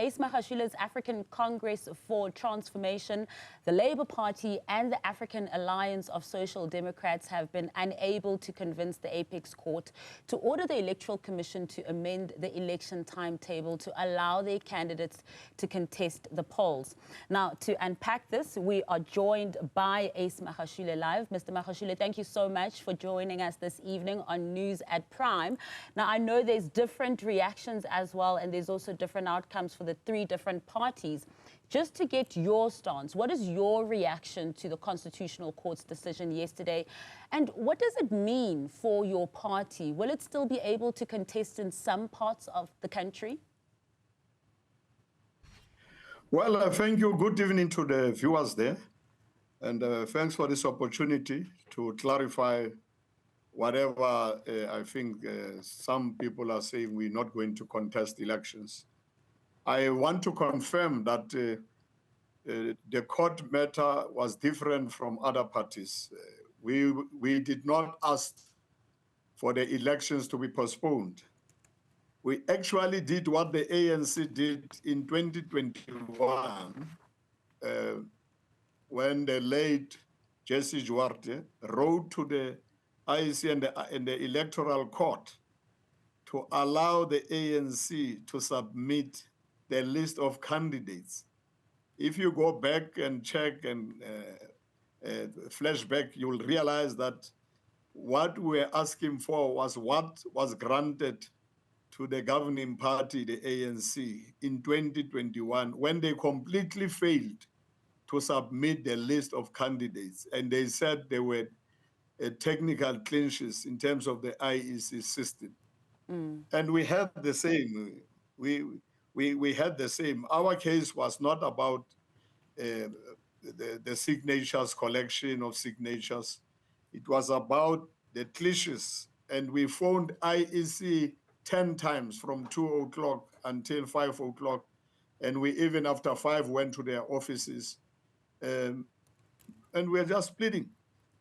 Ace Magashule's African Congress for Transformation, the Labour Party and the African Alliance of Social Democrats have been unable to convince the Apex Court to order the Electoral Commission to amend the election timetable to allow their candidates to contest the polls. Now, to unpack this, we are joined by Ace Magashule live. Mr. Magashule, thank you so much for joining us this evening on News at Prime. Now, I know there's different reactions as well, and there's also different outcomes for the three different parties. Just to get your stance, what is your reaction to the Constitutional Court's decision yesterday? And what does it mean for your party? Will it still be able to contest in some parts of the country? Well, thank you. Good evening to the viewers there. And thanks for this opportunity to clarify whatever I think some people are saying we're not going to contest elections. I want to confirm that the court matter was different from other parties. We did not ask for the elections to be postponed. We actually did what the ANC did in 2021 when the late Jessie Duarte wrote to the IEC and the Electoral Court to allow the ANC to submit the list of candidates. If you go back and check and flashback, you will realize that what we're asking for was what was granted to the governing party, the ANC, in 2021, when they completely failed to submit the list of candidates. And they said they were technical clinches in terms of the IEC system. And we had the same. We had the same. Our case was not about the signatures, collection of signatures. It was about the cliches. And we phoned IEC 10 times from 2 o'clock until 5 o'clock. And we even after 5 went to their offices. And we're just pleading.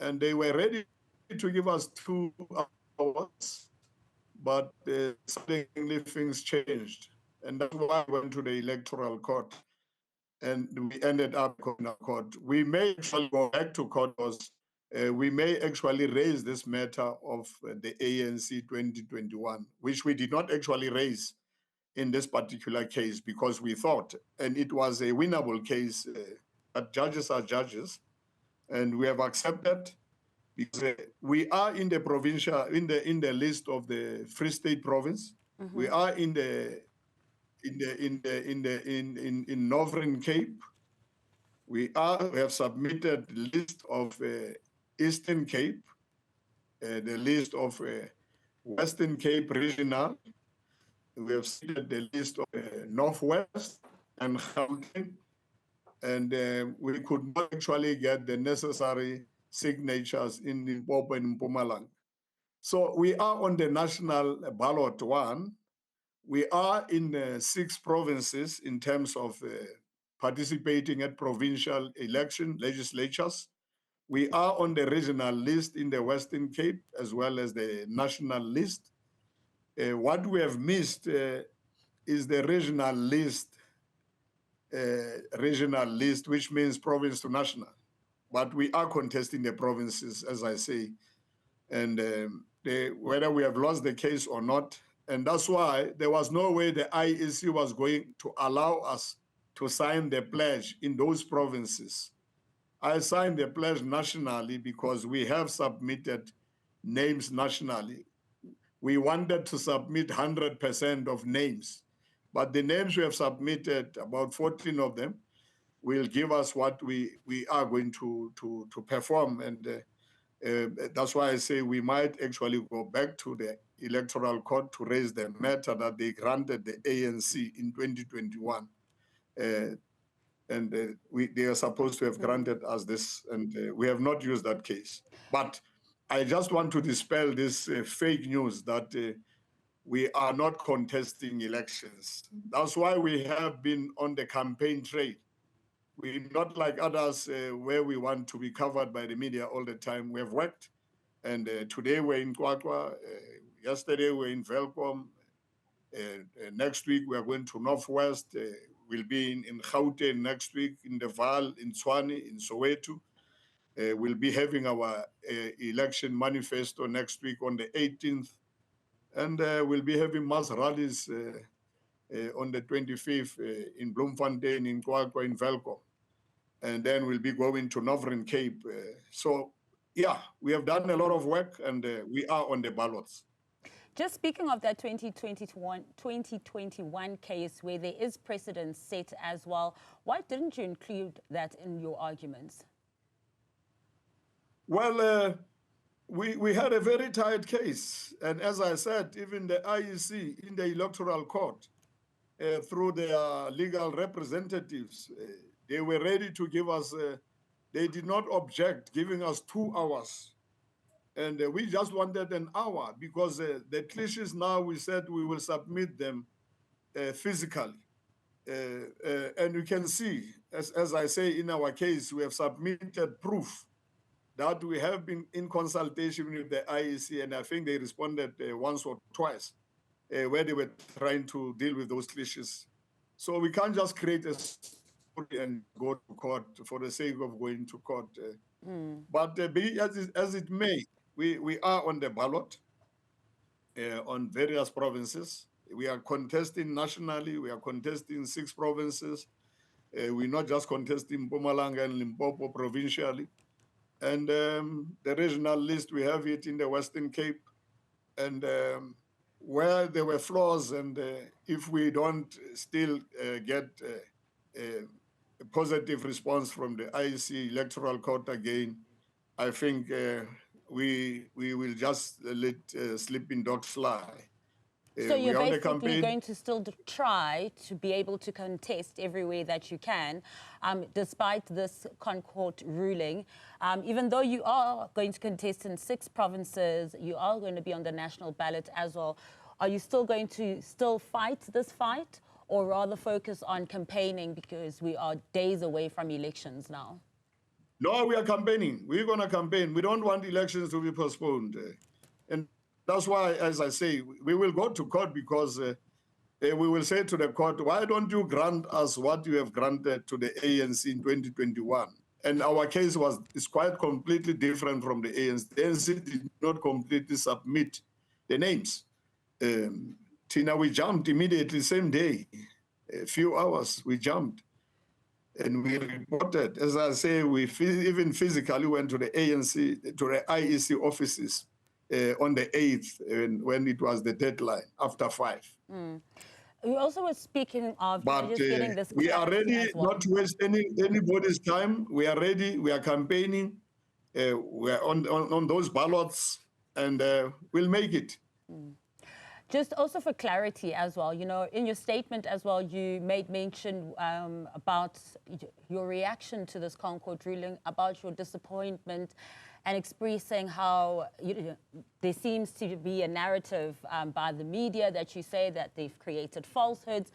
And they were ready to give us 2 hours, but suddenly things changed. And that's why I went to the Electoral Court. And we ended up in court. We may actually go back to court because we may actually raise this matter of the ANC 2021, which we did not actually raise in this particular case because we thought, and it was a winnable case, that judges are judges, and we have accepted because we are in the provincial, in the list of the Free State province. We are in Northern Cape. We have submitted the list of Eastern Cape, the list of Western Cape Regional. We have submitted the list of Northwest and Gauteng, and we could not actually get the necessary signatures in Limpopo and Mpumalanga. So we are on the national ballot one. We are in 6 provinces in terms of participating at provincial election legislatures. We are on the regional list in the Western Cape as well as the national list. What we have missed is the regional list, which means province to national. But we are contesting the provinces, as I say, and whether we have lost the case or not. And that's why there was no way the IEC was going to allow us to sign the pledge in those provinces. I signed the pledge nationally because we have submitted names nationally. We wanted to submit 100% of names, but the names we have submitted, about 14 of them, will give us what we are going to perform. And that's why I say we might actually go back to the Electoral Court to raise the matter that they granted the ANC in 2021. They are supposed to have granted us this, and we have not used that case. But I just want to dispel this fake news that we are not contesting elections. That's why we have been on the campaign trail. We're not like others where we want to be covered by the media all the time. We have worked, and today we're in Kwakwa, yesterday we're in Velkom, Next week, we are going to Northwest. We'll be in Gauteng next week, in the Val, in Tshwane, in Soweto. We'll be having our election manifesto next week on the 18th. And we'll be having mass rallies on the 25th in Bloemfontein, in Kwakwa, in Velkom. And then we'll be going to Northern Cape. So, yeah, we have done a lot of work, and we are on the ballots. Just speaking of that 2021 case where there is precedent set as well, why didn't you include that in your arguments? Well, we had a very tight case. And as I said, even the IEC in the electoral court, through their legal representatives, they were ready to give us, they did not object, giving us 2 hours. And we just wanted an hour because the cliches now, we said we will submit them physically. And you can see, as I say in our case, we have submitted proof that we have been in consultation with the IEC, and I think they responded once or twice where they were trying to deal with those cliches. So we can't just create a story and go to court for the sake of going to court. But be as it may, we are on the ballot on various provinces. We are contesting nationally. We are contesting 6 provinces. We're not just contesting Mpumalanga and Limpopo provincially. And the regional list, we have it in the Western Cape. And where there were flaws, and if we don't still get a positive response from the IEC Electoral Court again, I think we will just let sleeping dogs fly. So you're basically going to still try to be able to contest everywhere that you can, despite this Concord ruling. Even though you are going to contest in 6 provinces, you are going to be on the national ballot as well. Are you still going to fight this fight, or rather focus on campaigning because we are days away from elections now? No, we are campaigning. We're going to campaign. We don't want elections to be postponed. And that's why, as I say, we will go to court because we will say to the court, why don't you grant us what you have granted to the ANC in 2021? And our case is quite completely different from the ANC. The ANC did not completely submit the names. Tina, we jumped immediately, same day, a few hours, we jumped. And we reported, as I say, we even physically went to the ANC, to the IEC offices on the 8th, when it was the deadline, after 5. You also were speaking of but just getting this we are ready as well. not to waste anybody's time. We are ready. We are campaigning. We are on those ballots, and we'll make it. Just also for clarity as well, you know, in your statement as well, you made mention about your reaction to this Concord ruling, about your disappointment, and expressing how there seems to be a narrative by the media that you say that they've created falsehoods.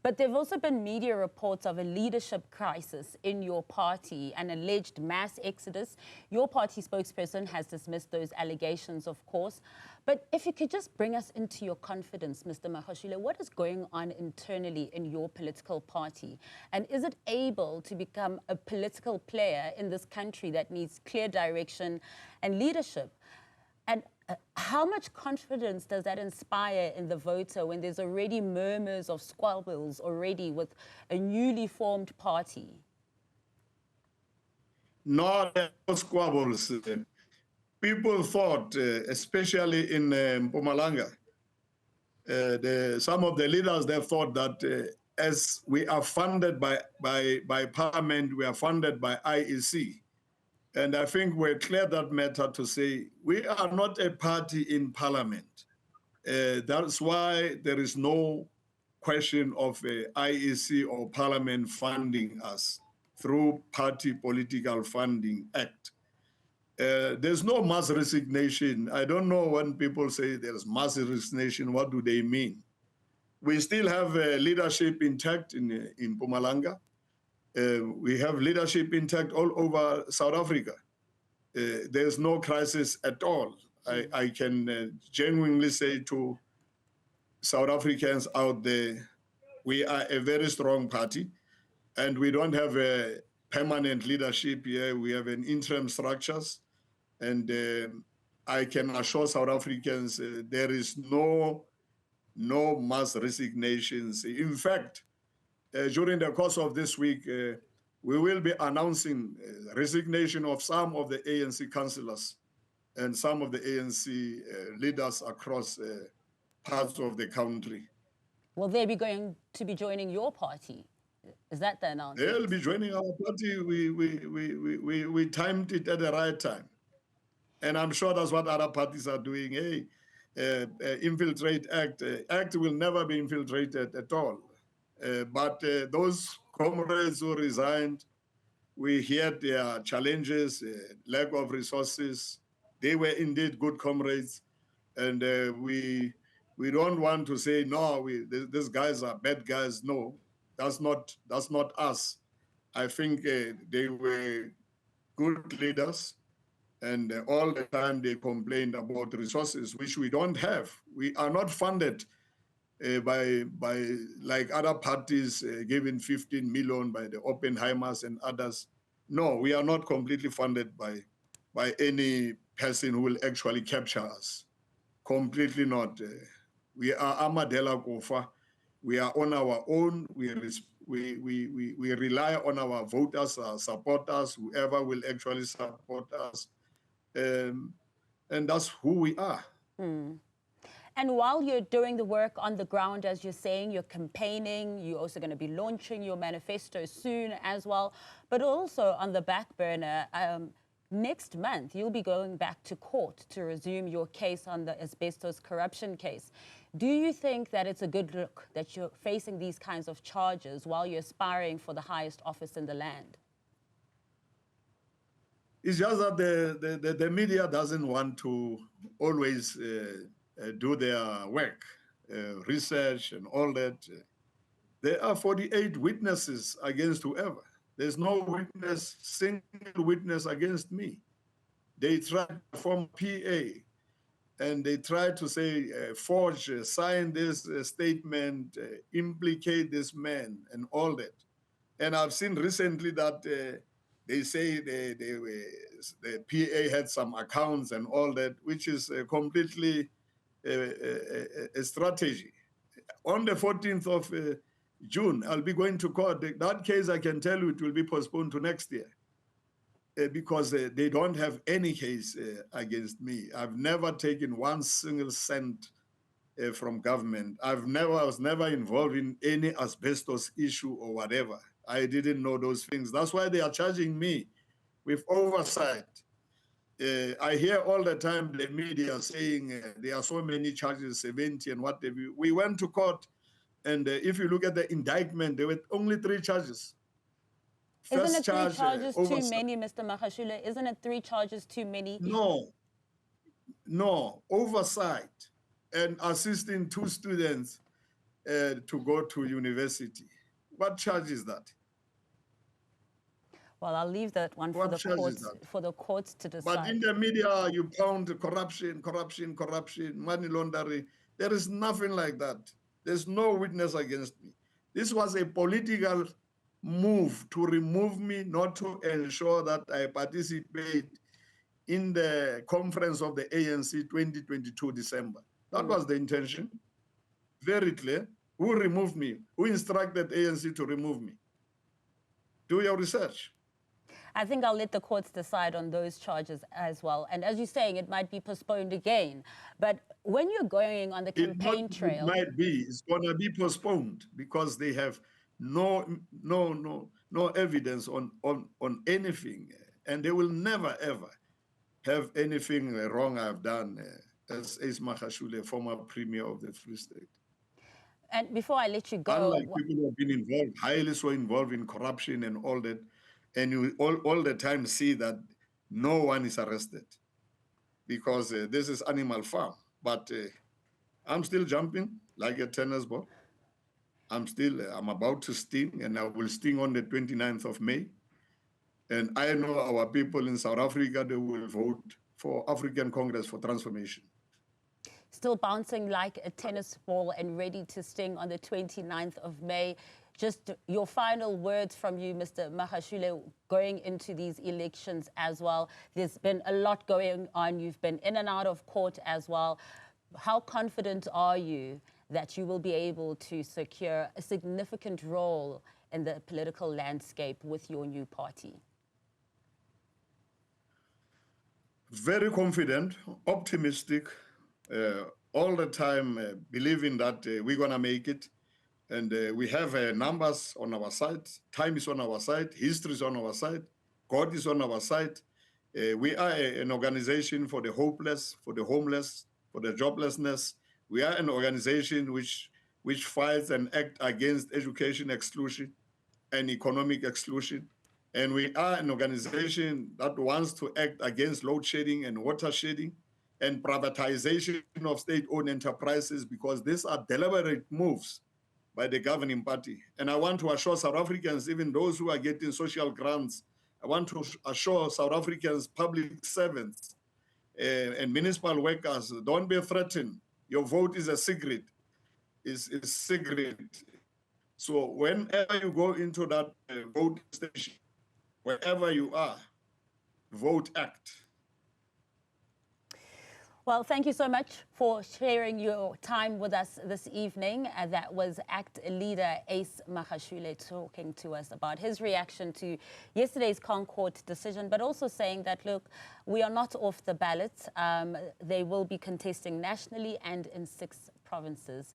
But there have also been media reports of a leadership crisis in your party, an alleged mass exodus. Your party spokesperson has dismissed those allegations, of course. But if you could just bring us into your confidence, Mr. Magashule, what is going on internally in your political party? And is it able to become a political player in this country that needs clear direction and leadership? And how much confidence does that inspire in the voter when there's already murmurs of squabbles already with a newly formed party? Not squabbles. People thought, especially in Mpumalanga, some of the leaders there thought that as we are funded by Parliament, we are funded by IEC. And I think we're clear that matter to say we are not a party in Parliament. That's why there is no question of IEC or Parliament funding us through Party Political Funding Act. There's no mass resignation. I don't know when people say there's mass resignation, what do they mean? We still have leadership intact in Mpumalanga. We have leadership intact all over South Africa. There's no crisis at all. I can genuinely say to South Africans out there, we are a very strong party, and we don't have a permanent leadership here. We have an interim structures, and I can assure South Africans there is no mass resignations. In fact, during the course of this week, we will be announcing resignation of some of the ANC councillors and some of the ANC leaders across parts of the country. Will they be going to be joining your party? Is that the announcement? They'll be joining our party. We timed it at the right time. And I'm sure that's what other parties are doing. Hey, infiltrate act. Act will never be infiltrated at all. But those comrades who resigned, we heard their challenges, lack of resources. They were indeed good comrades. And we don't want to say, no, these guys are bad guys. No, that's not us. I think they were good leaders. And all the time they complained about resources, which we don't have. We are not funded by like other parties given 15 million by the Oppenheimers and others. No, we are not completely funded by any person who will actually capture us. Completely not. We are Amadela Kofa. We are on our own. We rely on our voters, our supporters, whoever will actually support us. And that's who we are. Mm. And while you're doing the work on the ground, as you're saying, you're campaigning, you're also going to be launching your manifesto soon as well. But also on the back burner, next month, you'll be going back to court to resume your case on the asbestos corruption case. Do you think that it's a good look that you're facing these kinds of charges while you're aspiring for the highest office in the land? It's just that the media doesn't want to always do their work, research and all that. There are 48 witnesses against whoever. There's no single witness against me. They try to form PA, and they try to say, forge, sign this statement, implicate this man, and all that. And I've seen recently that they say the PA had some accounts and all that, which is completely a strategy. On the 14th of June, I'll be going to court. That case, I can tell you, it will be postponed to next year because they don't have any case against me. I've never taken one single cent from government. I was never involved in any asbestos issue or whatever. I didn't know those things. That's why they are charging me with oversight. I hear all the time the media saying there are so many charges, 70 and what have you. We went to court, and if you look at the indictment, there were only 3 charges. Isn't it 3 charges too many, Mr. Magashule? Isn't it 3 charges too many? No, oversight and assisting 2 students to go to university. What charge is that? Well, I'll leave that one for the courts to decide. But in the media, you pound corruption, money laundering. There is nothing like that. There's no witness against me. This was a political move to remove me, not to ensure that I participate in the conference of the ANC 2022 December. That was the intention. Very clear. Who removed me? Who instructed ANC to remove me? Do your research. I think I'll let the courts decide on those charges as well. And as you're saying, it might be postponed again. But when you're going on the campaign trail... It might be. It's going to be postponed because they have no evidence on anything. And they will never, ever have anything wrong I've done as Ace Magashule, former Premier of the Free State. And before I let you go... Unlike people who have been involved, highly so involved in corruption and all that, and you all the time see that no one is arrested because this is animal farm. But I'm still jumping like a tennis ball. I'm about to sting, and I will sting on the 29th of May. And I know our people in South Africa, they will vote for African Congress for Transformation. still bouncing like a tennis ball and ready to sting on the 29th of May. Just your final words from you, Mr. Magashule, going into these elections as well. There's been a lot going on. You've been in and out of court as well. How confident are you that you will be able to secure a significant role in the political landscape with your new party? Very confident, optimistic, all the time believing that we're going to make it. And we have numbers on our side, time is on our side, history is on our side, God is on our side. We are an organization for the hopeless, for the homeless, for the joblessness. We are an organization which fights and acts against education exclusion and economic exclusion. And we are an organization that wants to act against load shedding and water shedding and privatization of state-owned enterprises, because these are deliberate moves by the governing party. And I want to assure South Africans, even those who are getting social grants, I want to assure South Africans, public servants and municipal workers, don't be threatened. Your vote is a secret. It's secret. So whenever you go into that vote station, wherever you are, vote, act. Well, thank you so much for sharing your time with us this evening. That was ACT leader Ace Magashule talking to us about his reaction to yesterday's Concord decision, but also saying that, look, we are not off the ballot. They will be contesting nationally and in 6 provinces.